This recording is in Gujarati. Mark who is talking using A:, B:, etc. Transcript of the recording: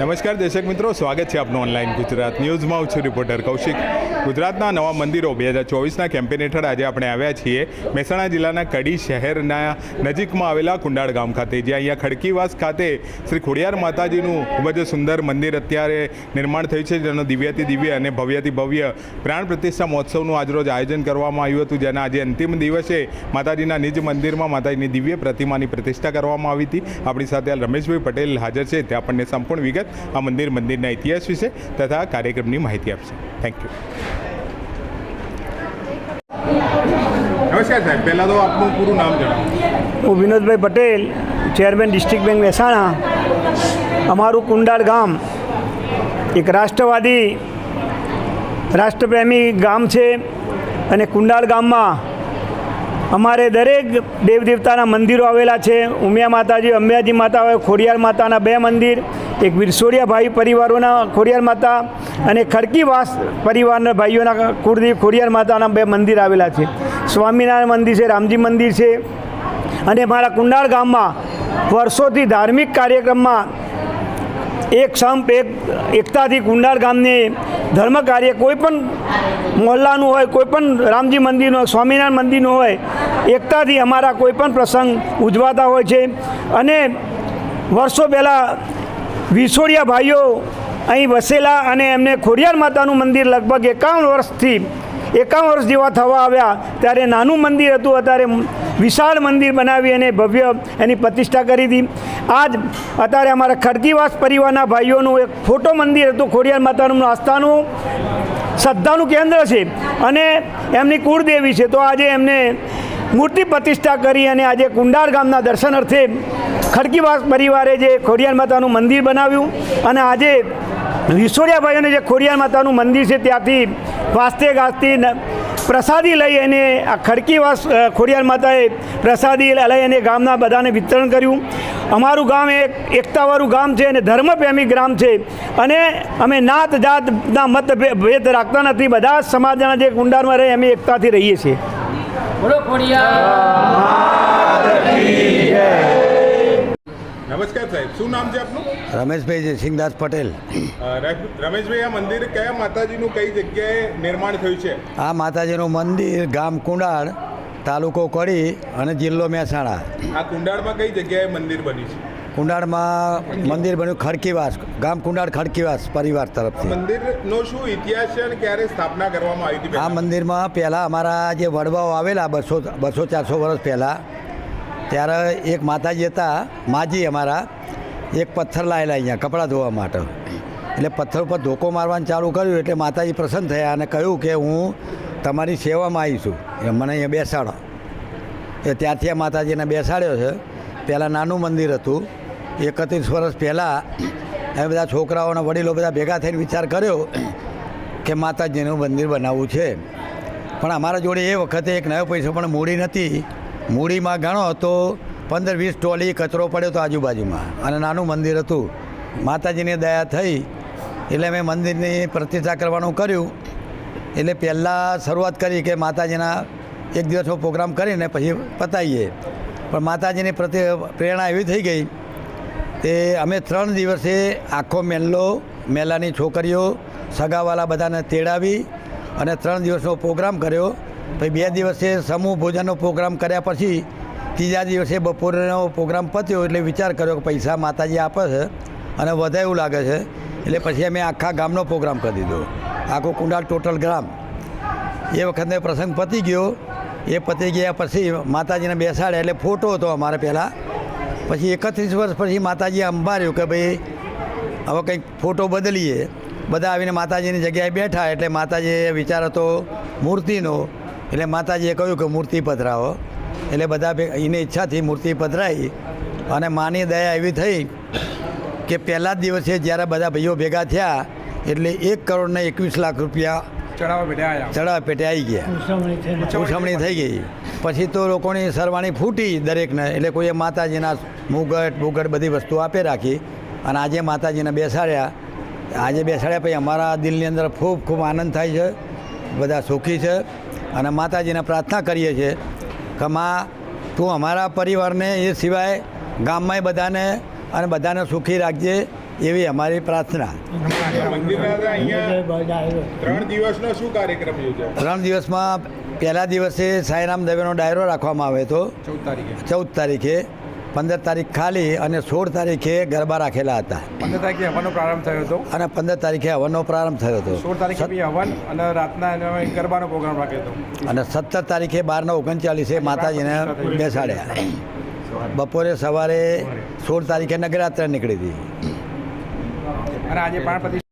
A: નમસ્કાર દર્શક મિત્રો, સ્વાગત છે આપનું ઓનલાઈન ગુજરાત ન્યૂઝમાં. હું છું રિપોર્ટર કૌશિક. ગુજરાતના નવા મંદિરો 2024ના કેમ્પેન હેઠળ આજે આપણે આવ્યા છીએ મહેસાણા જિલ્લાના કડી શહેરના નજીકમાં આવેલા કુંડાળ ગામ ખાતે, જ્યાં અહીંયા ખડકીવાસ ખાતે શ્રી ખોડિયાર માતાજીનું ખૂબ જ સુંદર મંદિર અત્યારે નિર્માણ થયું છે, જેનો દિવ્યાતિ દિવ્ય અને ભવ્યાતિ ભવ્ય પ્રાણ પ્રતિષ્ઠા મહોત્સવનું આજરોજ આયોજન કરવામાં આવ્યું હતું, જેના આજે અંતિમ દિવસે માતાજીના નિજ મંદિરમાં માતાજીની દિવ્ય પ્રતિમાની પ્રતિષ્ઠા કરવામાં આવી હતી. આપણી સાથે રમેશભાઈ પટેલ હાજર છે, તે આપણને સંપૂર્ણ વિગત આ મંદિરના ઇતિહાસ વિશે તથા કાર્યક્રમની માહિતી આપશે. Thank you. નમસ્કાર સાહેબ, પહેલાં તો આપનું પૂરું નામ જણાવો.
B: હું Vinodbhai Patel, chairman district bank Mehsana. અમારું કુંડાળ ગામ એક રાષ્ટ્રવાદી રાષ્ટ્રપ્રેમી ગામ છે અને કુંડાળ ગામમાં અમારે દરેક દેવદેવતાના મંદિરો આવેલા છે. ઉમિયા માતાજી, અંબાજી માતા હોય, ખોડિયાર માતાના 2 મંદિર, એક વિરસોડિયા ભાઈ પરિવારોના ખોડિયાર માતા અને ખડકીવાસ પરિવારના ભાઈઓના કુળદેવી ખોડિયાર માતાના 2 મંદિર આવેલા છે. સ્વામિનારાયણ મંદિર છે, રામજી મંદિર છે. અને મારા કુંડાળ ગામમાં વર્ષોથી ધાર્મિક કાર્યક્રમમાં એકતાથી કુંડાળ ગામની ધર્મ કાર્ય કોઈપણ મોહલ્લાનું હોય, કોઈપણ રામજી મંદિરનું હોય, સ્વામિનારાયણ મંદિરનું હોય, એકતાથી અમારા કોઈપણ પ્રસંગ ઉજવાતા હોય છે. અને વર્ષો પહેલાં વિરસોડિયા ભાઈઓ અહીં વસેલા અને એમને ખોડિયાર માતાનું મંદિર લગભગ 51 વર્ષ જેવા થવા આવ્યા. ત્યારે નાનું મંદિર હતું, અત્યારે વિશાળ મંદિર બનાવી અને ભવ્ય એની પ્રતિષ્ઠા કરી હતી. અત્યારે અમારા ખડકીવાસ પરિવારના ભાઈઓનું એક ફોટો મંદિર હતું, ખોડિયાર માતાનું આસ્થાનું શ્રદ્ધાનું કેન્દ્ર છે અને એમની કુળદેવી છે. તો આજે એમને મૂર્તિ પ્રતિષ્ઠા કરી અને આજે કુંડાળ ગામના દર્શન અર્થે ખડકીવાસ પરિવારે જે ખોડિયાર માતાનું મંદિર બનાવ્યું અને આજે વિરસોડિયા ભાઈઓને જે ખોડિયાર માતાનું મંદિર છે ત્યાંથી વાસ્તે ગાસ્તી પ્રસાદી લઈ અને આ ખડકીવાસ ખોડિયાર માતાએ પ્રસાદી લઈ અને ગામના બધાને વિતરણ કર્યું. અમારું ગામ એક એકતાવાળું ગામ છે અને ધર્મપ્રેમી ગ્રામ છે અને અમે નાત જાતના મતભેદ રાખતા નથી. બધા સમાજના જે કુંડાળમાં રહે અમે એકતાથી રહીએ છીએ.
A: નમસ્કાર સાહેબ, શું નામ છે આપનું?
C: રમેશભાઈ જયસિંહદાસ પટેલ.
A: રમેશભાઈ, આ મંદિર કયા માતાજીનું કઈ જગ્યાએ નિર્માણ થયું છે?
C: આ માતાજીનું મંદિર ગામ કુંડાળ, તાલુકો કડી અને જિલ્લો મહેસાણા.
A: આ કુંડાળમાં કઈ જગ્યાએ મંદિર બન્યું છે?
C: કુંડાળમાં મંદિર બન્યું ખડકીવાસ, ગામ કુંડાળ ખડકીવાસ પરિવાર તરફથી.
A: મંદિરનો શું ઇતિહાસ છે અને ક્યારે સ્થાપના કરવામાં આવી હતી?
C: આ મંદિરમાં પહેલાં અમારા જે વડવાઓ આવેલા 200-400 વર્ષ પહેલાં, ત્યારે એક માતાજી હતા માજી અમારા, એક પથ્થર લાવેલા અહીંયા કપડાં ધોવા માટે. એટલે પથ્થર ઉપર ધોકો મારવાનું ચાલુ કર્યું એટલે માતાજી પ્રસન્ન થયા અને કહ્યું કે હું તમારી સેવામાં આવીશું, મને અહીંયા બેસાડો. એ ત્યાંથી આ માતાજીને બેસાડ્યો છે. પહેલાં નાનું મંદિર હતું. 31 વર્ષ પહેલાં અમે બધા છોકરાઓના વડીલો બધા ભેગા થઈને વિચાર કર્યો કે માતાજીનું મંદિર બનાવવું છે. પણ અમારા જોડે એ વખતે એક નવો પૈસો પણ મૂડી નથી. મૂડીમાં ગણો તો 15-20 ટોલી કચરો પડ્યો હતો આજુબાજુમાં અને નાનું મંદિર હતું. માતાજીની દયા થઈ એટલે મેં મંદિરની પ્રતિષ્ઠા કરવાનું કર્યું. એટલે પહેલાં શરૂઆત કરી કે માતાજીના એક દિવસનો પ્રોગ્રામ કરીને પછી પતાવીએ. પણ માતાજીની પ્રેરણા એવી થઈ ગઈ તે અમે 3 દિવસે આખો મેલાની છોકરીઓ સગાવાલા બધાને તેડાવી અને 3 દિવસનો પ્રોગ્રામ કર્યો. પછી 2 દિવસે સમૂહ ભોજનનો પ્રોગ્રામ કર્યા પછી ત્રીજા દિવસે બપોરનો પ્રોગ્રામ પત્યો એટલે વિચાર કર્યો કે પૈસા માતાજી આપે છે અને વધારે એવું લાગે છે. એટલે પછી અમે આખા ગામનો પ્રોગ્રામ કરી દીધો, આખો કુંડાળ ટોટલ ગ્રામ. એ વખતનો પ્રસંગ પતી ગયો. એ પતી ગયા પછી માતાજીને બેસાડ્યા એટલે ફોટો હતો અમારે પહેલાં. પછી 31 વર્ષ પછી માતાજીએ અંબાર્યું કે ભાઈ હવે કંઈક ફોટો બદલીએ. બધા આવીને માતાજીની જગ્યાએ બેઠા એટલે માતાજીએ વિચાર હતો મૂર્તિનો. એટલે માતાજીએ કહ્યું કે મૂર્તિ પધરાવો. એટલે બધા એની ઈચ્છાથી મૂર્તિ પધરાઈ અને માની દયા એવી થઈ કે પહેલા જ દિવસે જ્યારે બધા ભાઈઓ ભેગા થયા એટલે 1,21 લાખ રૂપિયા ચડાવવા પેટે આવી ગયા. ઉછમણી થઈ ગઈ. પછી તો લોકોની સરવાણી ફૂટી દરેકને. એટલે કોઈએ માતાજીના મુગટ બધી વસ્તુ આપે રાખી અને આજે માતાજીને બેસાડ્યા. પછી અમારા દિલની અંદર ખૂબ આનંદ થાય છે. બધા સુખી છે અને માતાજીને પ્રાર્થના કરીએ છીએ કે માં તું અમારા પરિવારને એ સિવાય ગામમાંય બધાને અને બધાને સુખી રાખજે એવી અમારી પ્રાર્થના.
A: મંદિરના અહીંયા 3 દિવસનો શું કાર્યક્રમ યોજાય?
C: 3 દિવસમાં પહેલા દિવસે સાંઈરામ દવેનો ડાયરો રાખવામાં આવે તો 14 તારીખે, 15 તારીખ ખાલી અને 16 તારીખે ગરબા રાખેલા હતા.
D: 15 તારીખે હવનનો પ્રારંભ થયો હતો
C: અને 15 તારીખે હવનનો પ્રારંભ થયો હતો.
D: 16 તારીખે બી હવન અને રાતના ગરબાનો પ્રોગ્રામ રાખ્યો હતો.
C: અને 17 તારીખે 12:39 માતાજીને બેસાડ્યા. બપોરે સવારે 16 તારીખે નગરાત્ર નીકળી હતી.
D: અને આજે 5